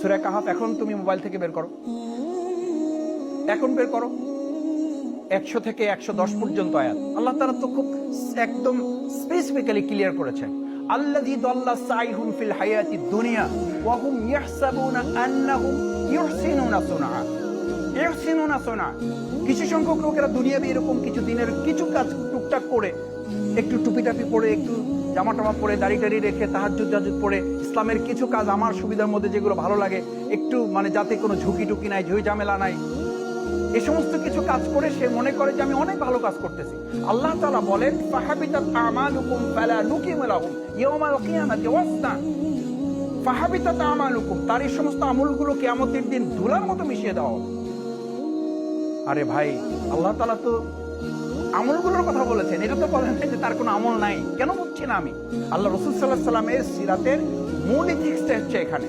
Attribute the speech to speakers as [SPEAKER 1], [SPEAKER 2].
[SPEAKER 1] সূরা কাহাফ এখন তুমি মোবাইল থেকে বের করো, এখন বের করো, 100 থেকে 110 পর্যন্ত আয়াত। আল্লাহ তাআলা তো খুব একদম স্পেসিফিক্যালি ক্লিয়ার করেছেন, আল্লাযী দাল্লা সাইহুম ফিল হায়াতিদ দুনিয়া ওয়া হুম ইয়াহসাবুনা আন্নাহুম ইউহসিনুনা সুনআ। ইউহসিনুনা সুনআ, কিছু সংখ্যক লোকেরা দুনিয়াবি এরকম কিছু দিনের কিছু কাজ টুকটাক করে, একটু টুপিটাপি পরে, একটু জামা টামা পরে, দাড়ি টাড়ি রেখে, তাহাজ্জুদ তাহাজ্জুদ পরে, ইসলামের কিছু কাজ আমার সুবিধার মধ্যে যেগুলো ভালো লাগে, একটু মানে যাতে কোনো ঝুঁকি টুকি নাই, ঝুঁই ঝামেলা নাই, এই সমস্ত কিছু কাজ করে সে মনে করে যে আমি অনেক ভালো কাজ করতেছি। আল্লাহ তাআলা বলেন ফাহাবিতাত আমালুকুম ফালা নুকিমু লাহুম ইয়াওমাল কিয়ামাতি ওয়াজনা। ফাহাবিতাত আমালুকুম, তার এই সমস্ত আমলগুলো কিয়ামতের দিন ধুলার মতো মিশিয়ে দেওয়া হবে। আরে ভাই, আল্লাহ তাআলা তো আমলগুলোর কথা বলেছেন, এটা তো বলেন যে তার কোনো আমল নাই। কেন বুঝছি না আমি? আল্লাহ রাসূল সাল্লাল্লাহু আলাইহি ওয়াসাল্লামের সিরাতের মূল ইথিক্সটা হচ্ছে এখানে।